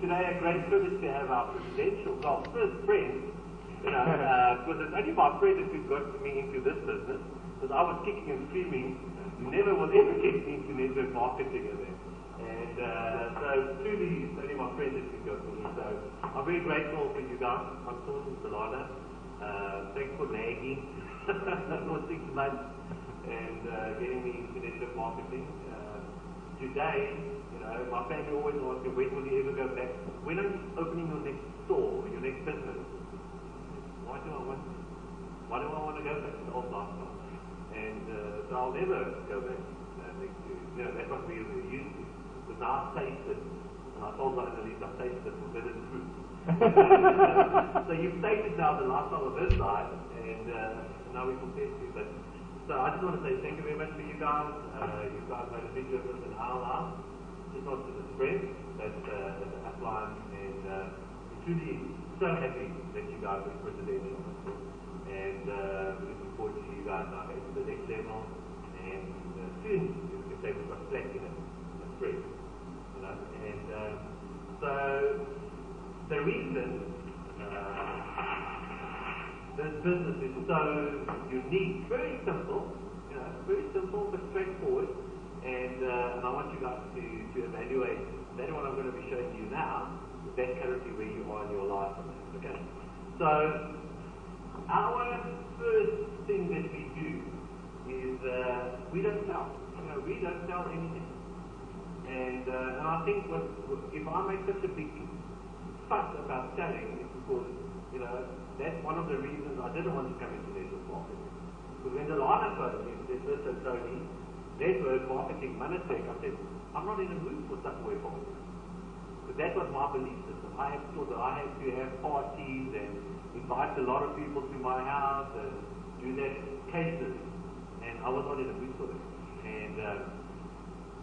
today a great privilege to have our presidential, well, first friend, because it's only my friend who got me into this business, because I was kicking and screaming, never will ever get me into network marketing again. And so truly, it's only my friend that could go for me. So I'm very grateful for you guys, Anton and Solana. Thanks for nagging for 6 months and getting me into network marketing. Today, my family always asks me, when will you ever go back? When are you opening your next store, your next business? Why do I want to go back to the old lifestyle? And so I'll never go back next to, that's what we were used to. Because now I've tasted, and I told my analyst, I've tasted forbidden fruit. So you've tasted now the lifestyle of this life, and now we compare to. But so I just want to say thank you very much for you guys. You guys made a big difference in our lives. Just not to the spread, but at the upline, and we're truly so happy that you guys are presidential. And we're looking forward to you guys now going to the next level, and soon you can say we've got platinum spread. And so the reason this business is so unique, very simple but straightforward, and I want you guys to evaluate that. What I'm going to be showing you now, that's currently where you are in your life. Okay, so our first thing that we do is we don't sell. We don't sell anything. And I think if I make such a big fuss about selling, it's because, that's one of the reasons I didn't want to come into network marketing. Because when the line phoned me and said, listen, Tony, network marketing, Mannatech, I said, I'm not in the mood for subway marketing. But that was my belief system. I had thought that I had to have parties and invite a lot of people to my house and do that cases. And I was not in the mood for that.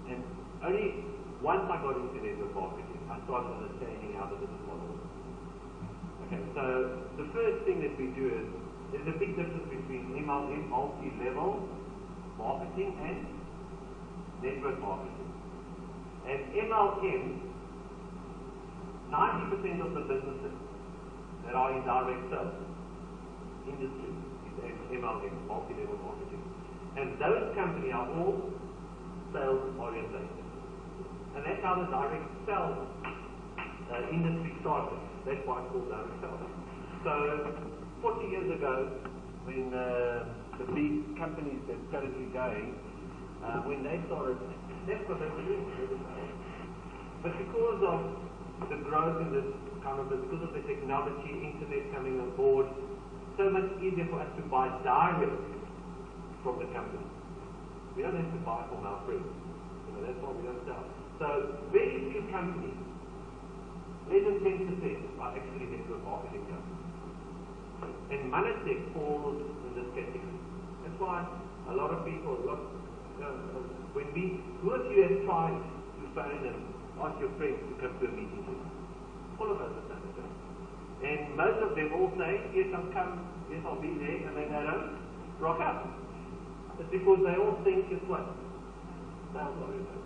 And only once I got into network marketing, I started understanding how the business model works. Okay, so the first thing that we do is, there's a big difference between MLM, multi-level marketing, and network marketing. And MLM, 90% of the businesses that are in direct sales industry is MLM, multi-level marketing. And those companies are all sales oriented. And that's how the direct sales industry started. That's why it's called direct sales. So 40 years ago, when the big companies that currently going, when they started, that's what they were doing. But because of the growth in this kind of, because of the technology, internet coming on board, so much easier for us to buy direct from the company. We don't have to buy from our friends. That's why we don't sell. So very few companies, less than 10%, are actually network marketing companies. And Mannatech falls in this category. That's why a lot of people, when who of you have tried to phone and ask your friends to come to a meeting with you? All of us have done it. And most of them all say, yes, I'll come, yes, I'll be there, and then they don't rock up. It's because they all think it's what? Sales oriented.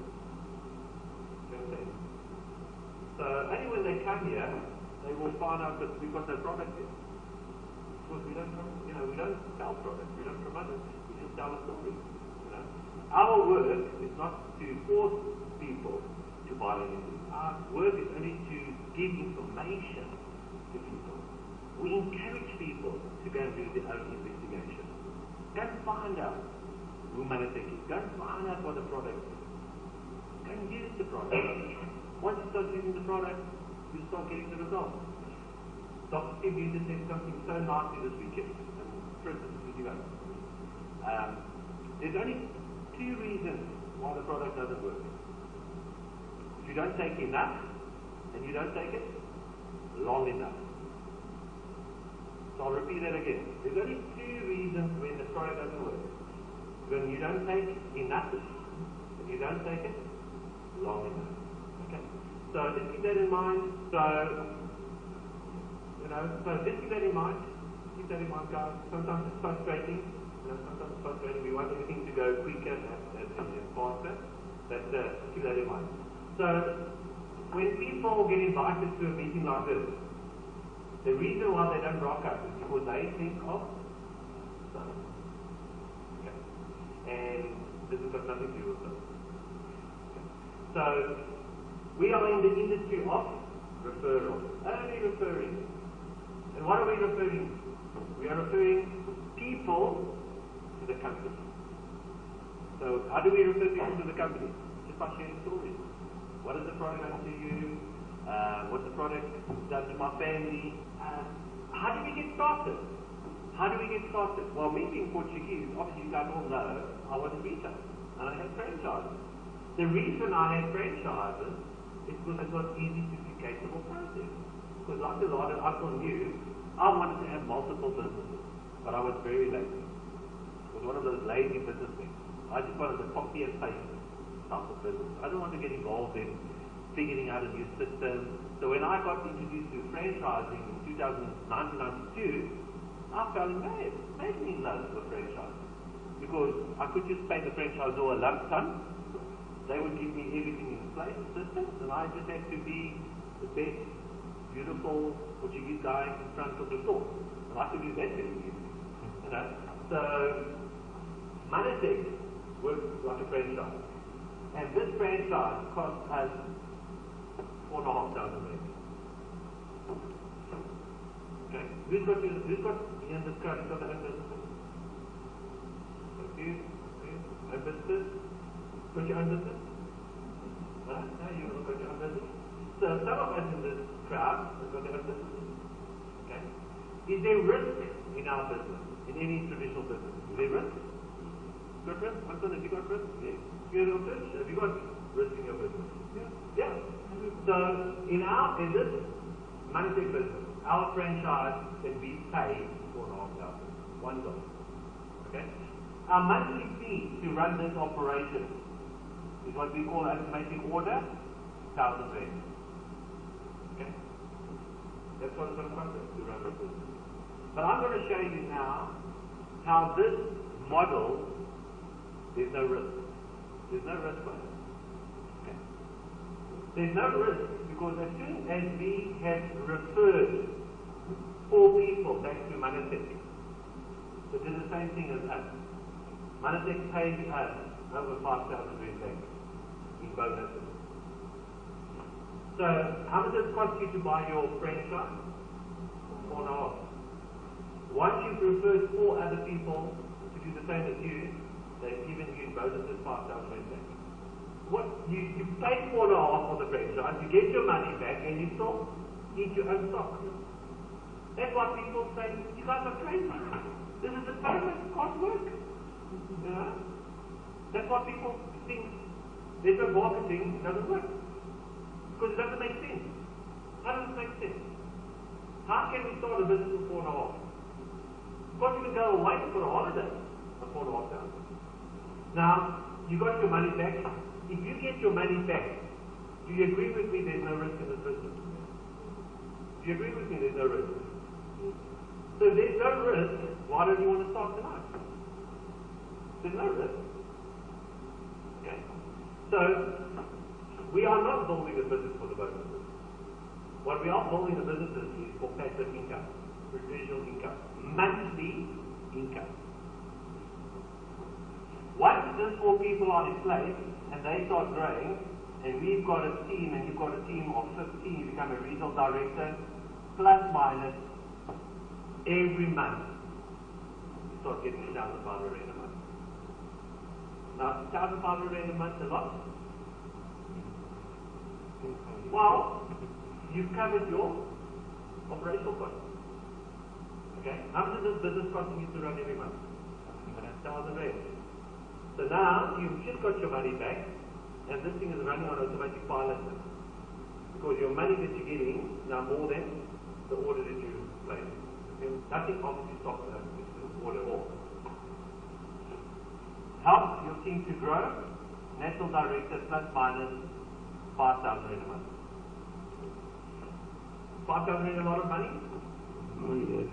So only when they come here, they will find out that we've got no product here. Because we don't sell products, we don't promote it, we just tell a story. Our work is not to force people to buy anything. Our work is only to give information to people. We encourage people to go and do their own investigation. Go and find out who Mannatech is. Go and find out what the product is. Go and use the product. Once you start using the product, you start getting the results. Dr. Steve, you just said something so nicely this weekend. For instance, with you guys. There's only 2 reasons why the product doesn't work. If you don't take enough, and you don't take it long enough. So I'll repeat that again. There's only 2 reasons when the product doesn't work. When you don't take enough, and you don't take it long enough. Okay? So just keep that in mind. So just keep that in mind. Keep that in mind, guys. Sometimes it's frustrating. Sometimes it's frustrating. We want everything to go quicker and faster. But keep that in mind. So when people get invited to a meeting like this, the reason why they don't rock up is because they think of something. Okay. And this has got nothing to do with them. Okay. So, we are in the industry of referral, only referring. And what are we referring to? We are referring people to the company. So how do we refer people to the company? Just by sharing stories. What is the product done to you? What's the product done to my family? How do we get started? How do we get started? Well, me being Portuguese, obviously you guys all know I was in retail and I had franchises. The reason I had franchises is because it was easy duplicatable process. Because like a lot of uncle knew, I wanted to have multiple businesses, but I was very lazy. I was one of those lazy businessmen. I just wanted to copy and paste type of business. I didn't want to get involved in figuring out a new system. So when I got introduced to franchising in 1992, I fell in madly in love with franchising. Because I could just pay the franchisor a lump sum. They would give me everything in place, systems, and I just had to be the best, beautiful Portuguese guy in front of the store. And I could do that very easily. You know? So Mannatech works like a franchise. And this franchise cost us 4,500 rand. Okay? Who's got in this crowd, who's got their own business? You? Own business? Got your own business? No, you haven't got your own business. So some of us in this crowd have got their own business. Okay? Is there risk in our business? In any traditional business? Is there risk? Got risk? Have you got risk? Yes. You have have you got risk in your business? Yeah. So in this Mannatech business, our franchise can be paid $4,500. $1. Okay? Our monthly fee to run this operation is what we call automatic order, 1,000 rand. Okay? That's what it's going to cost us to run this business. But I'm going to show you now how this model, there's no risk. There's no risk on it. Okay. There's no risk because as soon as we have referred 4 people back to Mannatech, so did the same thing as us. Mannatech pays us over 5,000 rand back in bonuses. So how much does it cost you to buy your franchise? 4.5. Once you've referred 4 other people to do the same as you, they've given you in bonuses 5,000 rand back. What you pay 4.5 for the franchise, you get your money back, and you still eat your own stock. That's why people say, you guys are crazy. This is a payment, it can't work. You know? That's why people think there's no marketing, it doesn't work. Because it doesn't make sense. How does it make sense? How can we start a business with 4.5? Of course, you can go away for a holiday for 4,500. Now, you got your money back. If you get your money back, do you agree with me there's no risk in this business? Do you agree with me there's no risk? So if there's no risk, why don't you want to start tonight? There's no risk. Okay? So, we are not building a business for the bonuses. What we are building a business is for passive income, residual income, monthly income. Once these 4 people are in place and they start growing, and we've got a team, and you've got a team of 15, you become a regional director, plus minus, every month, you start getting 1,500 rand a month. Now, 1,500 rand a month is a lot. Well, you've covered your operational costs. Okay? How much is this business costing you to run every month? 1,000 rand. So now, you've just got your money back, and this thing is running on automatic pilot now. Because your money that you're getting now more than the order that you placed. Nothing obviously stops that order at all. Help your team to grow, national director plus minus 5,000 rand a month. 5,000 rand a lot of money? Oh, yes.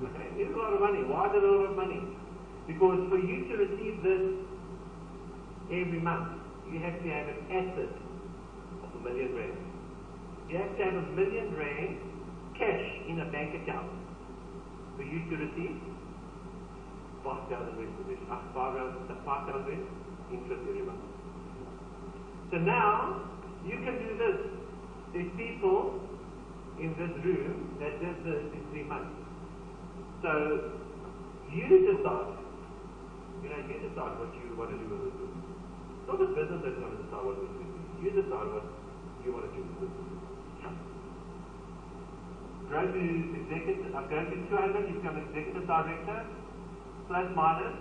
Okay, it's a lot of money. Why is it a lot of money? Because for you to receive this every month, you have to have an asset of 1 million rand. you have to have R1 million cash in a bank account for you to receive 5,000 interest every month. So now, you can do this. There's people in this room that did this in 3 months. So, you decide. You decide what you want to do with this business. It's not the business that's going to decide what you do. You decide what you want to do with this business. Go to 200, you become executive director, plus minus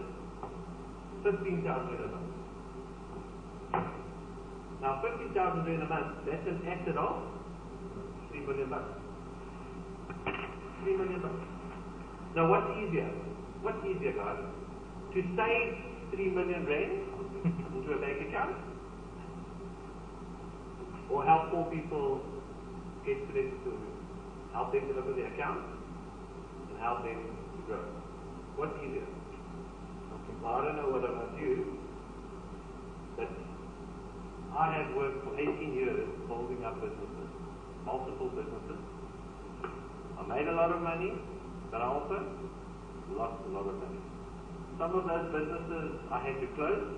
15,000 a month. Now 15,000 a month, that's an asset of 3 million bucks. 3 million bucks. Now what's easier? What's easier, guys? To save 3 million into a bank account? Or help 4 people get connected to help them to open their account and help them to grow? What's easier? Well, I don't know what about you, but I have worked for 18 years building up businesses, multiple businesses. I made a lot of money, but I also lost a lot of money. Some of those businesses I had to close.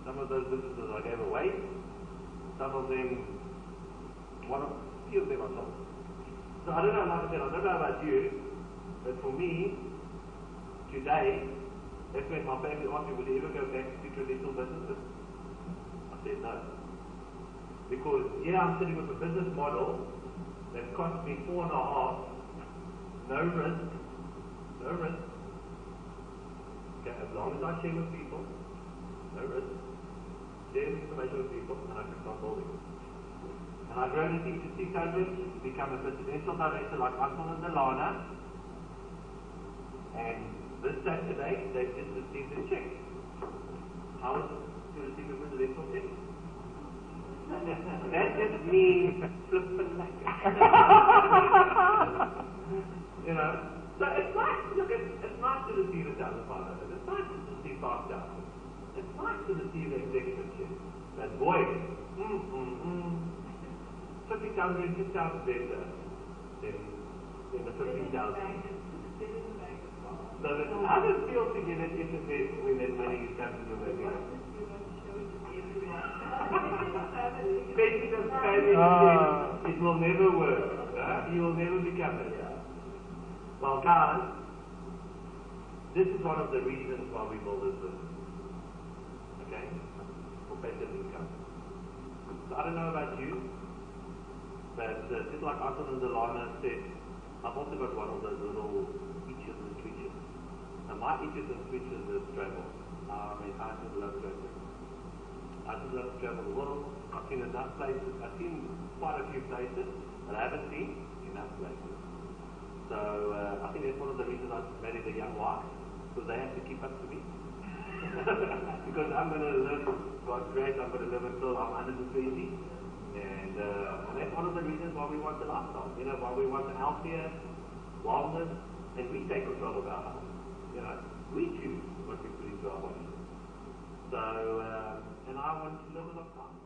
Some of those businesses I gave away. Some of them, few of them I sold. So I don't know, like I said, I don't know about you, but for me, today, that's when my family asked me, will you ever go back to traditional businesses? I said no. Because here I'm sitting with a business model that cost me 4.5, no risk. Okay, as long as I share with people, no risk. Share information with people, and I can start building. And I grow the team to 600, become a presidential director like Uncle and Delana, and this Saturday, they just received a check. How is it to receive a presidential check? That just means flippin' like So it's nice, look, it's nice to receive 1,500. It's nice to receive 5,000. It's nice to receive an executive check. But boy, 50,000, 6,000 better than the 15,000. So how does it feel to get an interest when that money is coming to your bank account? Especially the family, it will never work. You will never become it. Well, guys, this is one of the reasons why we build this business. Okay? For passive income. So I don't know about you, but just like Anton and Delana said, I've also got one of those little itches and twitches. And my itches and twitches is travel. I just love traveling. I just love to travel the world. I've seen enough places. I've seen quite a few places, but I haven't seen enough places. So I think that's one of the reasons I married a young wife, because they have to keep up to me. Because I'm going to live, God's grace, I'm going to live until I'm 120. And that's one of the reasons why we want the lifestyle, why we want the healthier, wellness, and we take control of our health. We choose what we put into our body. So, and I want to live a long time.